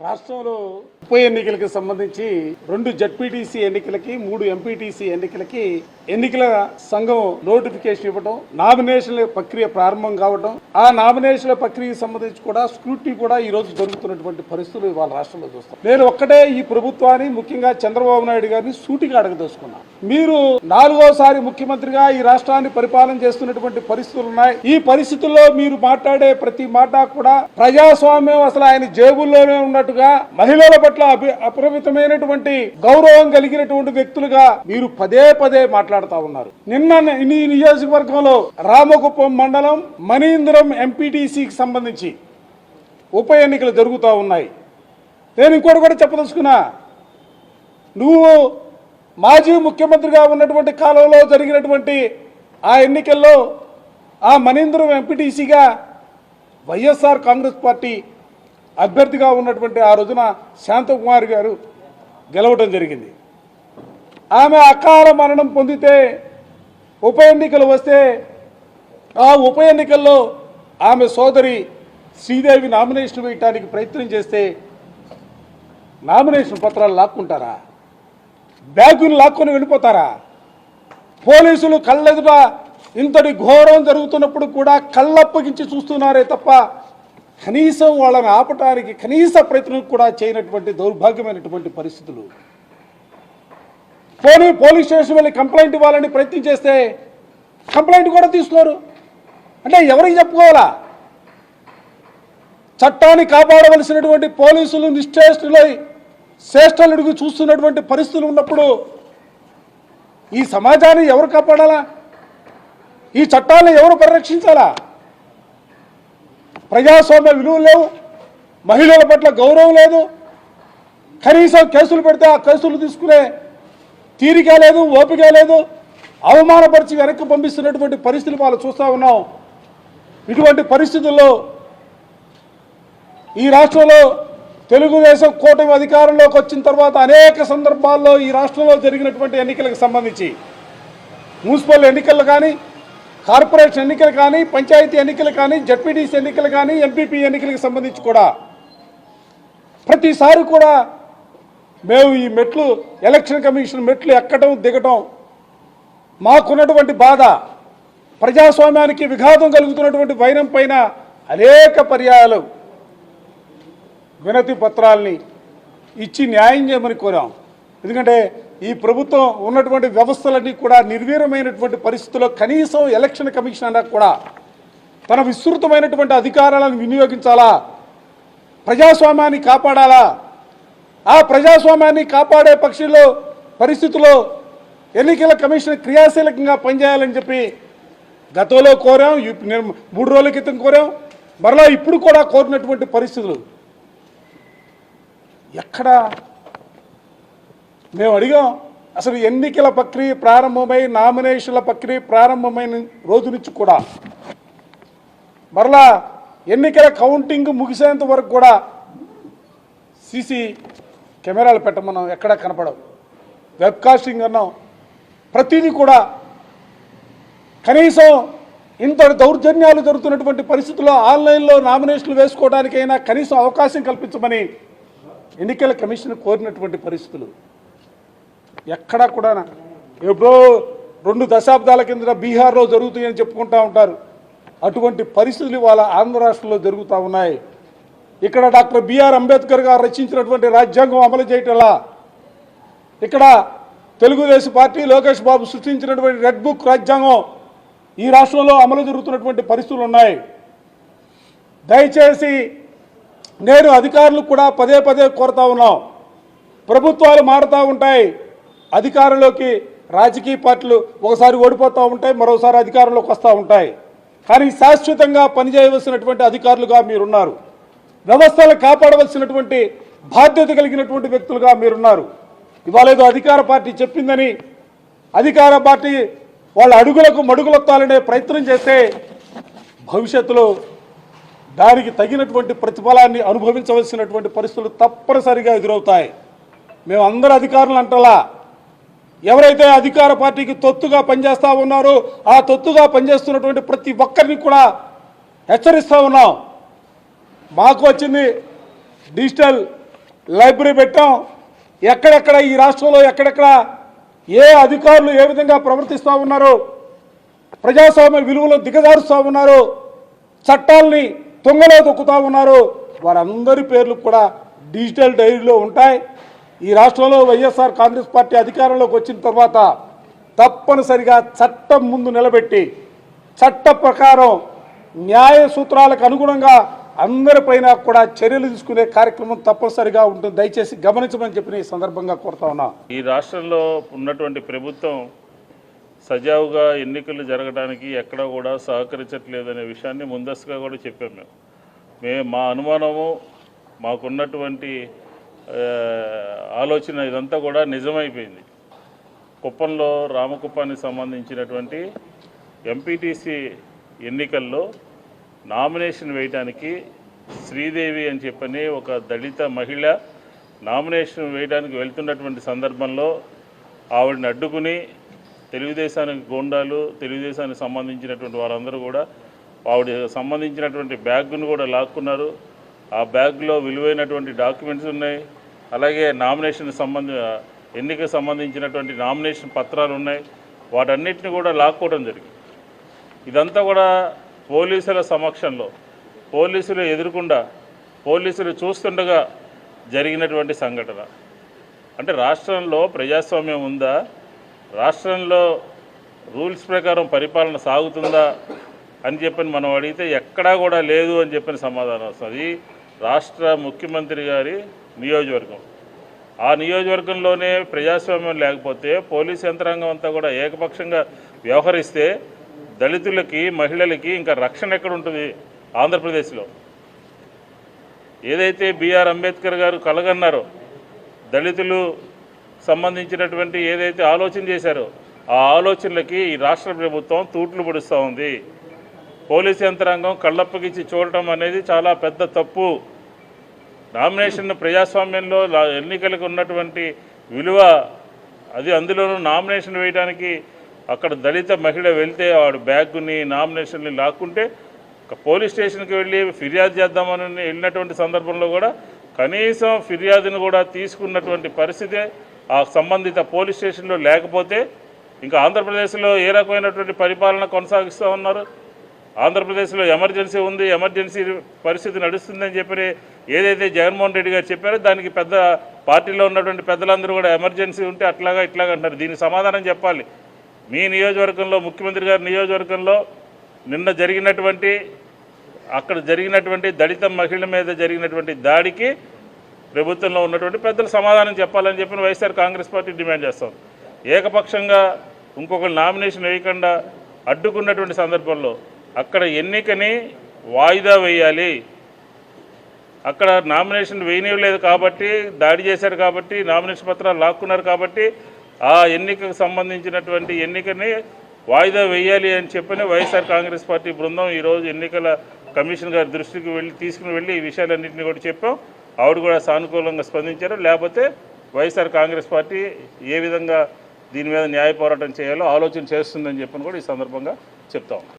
రాష్ట్రంలో ఉప ఎన్నికలకు సంబంధించి 2 జడ్పీటీసీ ఎన్నికలకి 3 ఎంపీటీసీ ఎన్నికలకి ఎన్నికల సంఘం నోటిఫికేషన్ ఇవ్వడం, నామినేషన్ల ప్రక్రియ ప్రారంభం కావడం, ఆ నామినేషన్ల ప్రక్రియకు సంబంధించి కూడా స్క్రూటినీ కూడా ఈ రోజు జరుగుతున్నటువంటి పరిస్థితులు ఇవాళ రాష్ట్రంలో చూస్తాం. నేను ఒక్కటే ఈ ప్రభుత్వాన్ని, ముఖ్యంగా చంద్రబాబు నాయుడు గారిని సూటిగా అడగదలుచుకున్నా. మీరు 4వసారి ముఖ్యమంత్రిగా ఈ రాష్ట్రాన్ని పరిపాలన చేస్తున్నటువంటి పరిస్థితులు ఉన్నాయి. ఈ పరిస్థితుల్లో మీరు మాట్లాడే ప్రతి మాట కూడా ప్రజాస్వామ్యం అసలు ఆయన జేబుల్లోనే ఉన్నట్టుగా, మహిళల పట్ల అపరిమితమైనటువంటి గౌరవం కలిగినటువంటి వ్యక్తులుగా మీరు పదే పదే మాట్లాడుతూ ఉన్నారు. నిన్న ఈ నియోజకవర్గంలో రామకుప్పం మండలం మణీంద్రం ఎంపీటీసీకి సంబంధించి ఉప ఎన్నికలు జరుగుతూ ఉన్నాయి. నేను ఇంకోటి కూడా చెప్పదలుచుకున్నా. నువ్వు మాజీ ముఖ్యమంత్రిగా ఉన్నటువంటి కాలంలో జరిగినటువంటి ఆ ఎన్నికల్లో ఆ మణీంద్రం ఎంపీటీసీగా వైఎస్ఆర్ కాంగ్రెస్ పార్టీ అభ్యర్థిగా ఉన్నటువంటి ఆ రోజున శాంతకుమార్ గారు గెలవడం జరిగింది. ఆమె అకాల మరణం పొందితే ఉప ఎన్నికలు వస్తే ఆ ఉప ఎన్నికల్లో ఆమె సోదరి శ్రీదేవి నామినేషన్ వేయడానికి ప్రయత్నం చేస్తే నామినేషన్ పత్రాలు లాక్కుంటారా? బ్యాగులు లాక్కొని వెళ్ళిపోతారా? పోలీసులు కళ్ళెదుట ఇంతటి ఘోరం జరుగుతున్నప్పుడు కూడా కళ్ళప్పగించి చూస్తున్నారే తప్ప కనీసం వాళ్ళని ఆపటానికి కనీస ప్రయత్నం కూడా చేయనటువంటి దౌర్భాగ్యమైనటువంటి పరిస్థితులు. పోలీస్ స్టేషన్ వెళ్ళి కంప్లైంట్ ఇవ్వాలని ప్రయత్నం చేస్తే కంప్లైంట్ కూడా తీసుకోరు. అంటే ఎవరికి చెప్పుకోవాలా? చట్టాన్ని కాపాడవలసినటువంటి పోలీసులు నిశ్చేష్టులై శ్రేష్టలుడికి చూస్తున్నటువంటి పరిస్థితులు ఉన్నప్పుడు ఈ సమాజాన్ని ఎవరు కాపాడాలా? ఈ చట్టాలను ఎవరు పరిరక్షించాలా? ప్రజాస్వామ్య విలువలు లేవు, మహిళల పట్ల గౌరవం లేదు, కనీసం కేసులు పెడితే ఆ కేసులు తీసుకునే తీరిక లేదు, ఓపిక లేదు, అవమానపరిచి వెనక్కి పంపిస్తున్నటువంటి పరిస్థితులు వాళ్ళు చూస్తూ ఉన్నాం. ఇటువంటి పరిస్థితుల్లో ఈ రాష్ట్రంలో తెలుగుదేశం కూటమి అధికారంలోకి వచ్చిన తర్వాత అనేక సందర్భాల్లో ఈ రాష్ట్రంలో జరిగినటువంటి ఎన్నికలకు సంబంధించి మున్సిపల్ ఎన్నికలు కానీ, కార్పొరేషన్ ఎన్నికలు కానీ, పంచాయతీ ఎన్నికలు కానీ, జడ్పీటీసీ ఎన్నికలు కానీ, ఎంపీపీ ఎన్నికలకు సంబంధించి కూడా ప్రతిసారి కూడా మేము ఈ మెట్లు ఎలక్షన్ కమిషన్ మెట్లు ఎక్కడం దిగటం మాకున్నటువంటి బాధ, ప్రజాస్వామ్యానికి విఘాతం కలుగుతున్నటువంటి వైరం పైన అనేక పర్యాయాలు వినతి పత్రాలని ఇచ్చి న్యాయం చేయమని కోరాం. ఎందుకంటే ఈ ప్రభుత్వం ఉన్నటువంటి వ్యవస్థలన్నీ కూడా నిర్వీర్యమైనటువంటి పరిస్థితుల్లో కనీసం ఎలక్షన్ కమిషన్ అన్నా కూడా తన విస్తృతమైనటువంటి అధికారాలను వినియోగించాలా, ప్రజాస్వామ్యాన్ని కాపాడాలా. ఆ ప్రజాస్వామ్యాన్ని కాపాడే పక్షంలో పరిస్థితుల్లో ఎన్నికల కమిషన్ క్రియాశీలకంగా పనిచేయాలని చెప్పి గతంలో కోరాం, 3 రోజుల క్రితం కోరాం, మరలా ఇప్పుడు కూడా కోరినటువంటి పరిస్థితులు. ఎక్కడ మేము అడిగాం, అసలు ఎన్నికల ప్రక్రియ ప్రారంభమై నామినేషన్ల ప్రక్రియ ప్రారంభమైన రోజు నుంచి కూడా మరలా ఎన్నికల కౌంటింగ్ ముగిసేంత వరకు కూడా సీసీ కెమెరాలు పెట్టమన్నాం, ఎక్కడా కనపడవు. వెబ్కాస్టింగ్ అన్నాం, ప్రతిదీ కూడా. కనీసం ఇంత దౌర్జన్యాలు జరుగుతున్నటువంటి పరిస్థితుల్లో ఆన్లైన్లో నామినేషన్లు వేసుకోవడానికైనా కనీసం అవకాశం కల్పించమని ఎన్నికల కమిషన్ కోరినటువంటి పరిస్థితులు ఎక్కడా కూడా. ఎప్పుడో 2 దశాబ్దాల కింద బీహార్లో జరుగుతాయని చెప్పుకుంటూ ఉంటారు. అటువంటి పరిస్థితులు ఇవాళ ఆంధ్ర రాష్ట్రంలో జరుగుతూ ఉన్నాయి. ఇక్కడ డాక్టర్ బిఆర్ అంబేద్కర్ గారు రచించినటువంటి రాజ్యాంగం అమలు చేయటంలా, ఇక్కడ తెలుగుదేశం పార్టీ లోకేష్ బాబు సృష్టించినటువంటి రెడ్ బుక్ రాజ్యాంగం ఈ రాష్ట్రంలో అమలు జరుగుతున్నటువంటి పరిస్థితులు ఉన్నాయి. దయచేసి నేను అధికారులకు కూడా పదే పదే కోరుతా ఉన్నాం. ప్రభుత్వాలు మారుతూ ఉంటాయి, అధికారంలోకి రాజకీయ పార్టీలు ఒకసారి ఓడిపోతూ ఉంటాయి, మరోసారి అధికారంలోకి వస్తూ ఉంటాయి. కానీ శాశ్వతంగా పనిచేయవలసినటువంటి అధికారులుగా మీరున్నారు, వ్యవస్థలను కాపాడవలసినటువంటి బాధ్యత కలిగినటువంటి వ్యక్తులుగా మీరున్నారు. ఇవాళ ఏదో అధికార పార్టీ చెప్పిందని అధికార పార్టీ వాళ్ళ అడుగులకు మడుగులొత్తాలనే ప్రయత్నం చేస్తే భవిష్యత్తులో దానికి తగినటువంటి ప్రతిఫలాన్ని అనుభవించవలసినటువంటి పరిస్థితులు తప్పనిసరిగా ఎదురవుతాయి. మేము అందరు అధికారులు అంటలా, ఎవరైతే అధికార పార్టీకి తొత్తుగా పనిచేస్తూ ఉన్నారో ఆ తొత్తుగా పనిచేస్తున్నటువంటి ప్రతి ఒక్కరిని కూడా హెచ్చరిస్తూ ఉన్నాం. మాకు వచ్చింది డిజిటల్ లైబ్రరీ పెట్టాం. ఎక్కడెక్కడ ఈ రాష్ట్రంలో ఎక్కడెక్కడ ఏ అధికారులు ఏ విధంగా ప్రవర్తిస్తూ ఉన్నారో, ప్రజాస్వామ్య విలువలు దిగజారుస్తూ ఉన్నారు, చట్టాలని తొంగలో దొక్కుతూ ఉన్నారు, వారందరి పేర్లు కూడా డిజిటల్ డైరీలో ఉంటాయి. ఈ రాష్ట్రంలో వైఎస్ఆర్ కాంగ్రెస్ పార్టీ అధికారంలోకి వచ్చిన తర్వాత తప్పనిసరిగా చట్టం ముందు నిలబెట్టి చట్ట ప్రకారం న్యాయ సూత్రాలకు అనుగుణంగా అందరిపైన కూడా చర్యలు తీసుకునే కార్యక్రమం తప్పనిసరిగా ఉంటుంది. దయచేసి గమనించమని చెప్పిన ఈ సందర్భంగా కోరుతా ఉన్నా. ఈ రాష్ట్రంలో ఉన్నటువంటి ప్రభుత్వం సజావుగా ఎన్నికలు జరగడానికి ఎక్కడా కూడా సహకరించట్లేదనే విషయాన్ని ముందస్తుగా కూడా చెప్పాం. మేము మా అనుమానము, మాకున్నటువంటి ఆలోచన ఇదంతా కూడా నిజమైపోయింది. కుప్పంలో రామకుప్పానికి సంబంధించినటువంటి ఎంపీటీసీ ఎన్నికల్లో నామినేషన్ వేయడానికి శ్రీదేవి అని చెప్పని ఒక దళిత మహిళ నామినేషన్ వేయడానికి వెళ్తున్నటువంటి సందర్భంలో ఆవిడని అడ్డుకుని తెలుగుదేశానికి గోండాలు, తెలుగుదేశానికి సంబంధించినటువంటి వారందరూ కూడా ఆవిడ సంబంధించినటువంటి బ్యాగ్ను కూడా లాక్కున్నారు. ఆ బ్యాగ్లో విలువైనటువంటి డాక్యుమెంట్స్ ఉన్నాయి. అలాగే ఎన్నికకు సంబంధించినటువంటి నామినేషన్ పత్రాలు ఉన్నాయి. వాటన్నిటిని కూడా లాక్కోవడం జరిగింది. ఇదంతా కూడా పోలీసుల సమక్షంలో, పోలీసులు ఎదురుకుండా, పోలీసులు చూస్తుండగా జరిగినటువంటి సంఘటన. అంటే రాష్ట్రంలో ప్రజాస్వామ్యం ఉందా? రాష్ట్రంలో రూల్స్ ప్రకారం పరిపాలన సాగుతుందా అని చెప్పని మనం అడిగితే ఎక్కడా కూడా లేదు అని చెప్పిన సమాధానం వస్తుంది. రాష్ట్ర ముఖ్యమంత్రి గారి నియోజకవర్గం, ఆ నియోజకవర్గంలోనే ప్రజాస్వామ్యం లేకపోతే పోలీస్ యంత్రాంగం అంతా కూడా ఏకపక్షంగా వ్యవహరిస్తే దళితులకి, మహిళలకి ఇంకా రక్షణ ఎక్కడ ఉంటుంది? ఆంధ్రప్రదేశ్లో ఏదైతే బిఆర్ అంబేద్కర్ గారు కలగన్నారో, దళితులు సంబంధించినటువంటి ఏదైతే ఆలోచన చేశారో ఆ ఆలోచనలకి ఈ రాష్ట్ర ప్రభుత్వం తూట్లు పొడుస్తూ ఉంది. పోలీస్ యంత్రాంగం కళ్ళప్పగించి చూడటం అనేది చాలా పెద్ద తప్పు. నామినేషన్ ప్రజాస్వామ్యంలో ఎన్నికలకు ఉన్నటువంటి విలువ అది. అందులోనూ నామినేషన్ వేయడానికి అక్కడ దళిత మహిళ వెళ్తే వాడు బ్యాగ్ని, నామినేషన్ని లాక్కుంటే పోలీస్ స్టేషన్కి వెళ్ళి ఫిర్యాదు చేద్దామని వెళ్ళినటువంటి సందర్భంలో కూడా కనీసం ఫిర్యాదును కూడా తీసుకున్నటువంటి పరిస్థితి ఆ సంబంధిత పోలీస్ స్టేషన్లో లేకపోతే ఇంకా ఆంధ్రప్రదేశ్లో ఏ రకమైనటువంటి పరిపాలన కొనసాగిస్తూ ఉన్నారు? ఆంధ్రప్రదేశ్లో ఎమర్జెన్సీ ఉంది, ఎమర్జెన్సీ పరిస్థితి నడుస్తుందని చెప్పి ఏదైతే జగన్మోహన్ రెడ్డి గారు చెప్పారో దానికి పెద్ద పార్టీలో ఉన్నటువంటి పెద్దలందరూ కూడా ఎమర్జెన్సీ ఉంటే అట్లాగా ఇట్లాగా అంటారు. దీనికి సమాధానం చెప్పాలి. మీ నియోజకవర్గంలో, ముఖ్యమంత్రి గారి నియోజకవర్గంలో నిన్న అక్కడ జరిగినటువంటి దళిత మహిళ మీద జరిగినటువంటి దాడికి ప్రభుత్వంలో ఉన్నటువంటి పెద్దలు సమాధానం చెప్పాలని చెప్పి వైఎస్ఆర్ కాంగ్రెస్ పార్టీ డిమాండ్ చేస్తాం. ఏకపక్షంగా ఇంకొకరు నామినేషన్ వేయకుండా అడ్డుకున్నటువంటి సందర్భంలో అక్కడ ఎన్నికని వాయిదా వేయాలి. అక్కడ నామినేషన్ వేయనివ్వలేదు కాబట్టి, దాడి చేశారు కాబట్టి, నామినేషన్ పత్రాలు లాక్కున్నారు కాబట్టి ఆ ఎన్నికకు సంబంధించినటువంటి ఎన్నికని వాయిదా వేయాలి అని చెప్పని వైఎస్ఆర్ కాంగ్రెస్ పార్టీ బృందం ఈరోజు ఎన్నికల కమిషన్ గారి దృష్టికి తీసుకుని వెళ్ళి ఈ విషయాలన్నింటినీ కూడా చెప్పాం. ఆవిడ కూడా సానుకూలంగా స్పందించారు. లేకపోతే వైఎస్ఆర్ కాంగ్రెస్ పార్టీ ఏ విధంగా దీని మీద న్యాయ పోరాటం చేయాలో ఆలోచన చేస్తుందని చెప్పని కూడా ఈ సందర్భంగా చెప్తాం.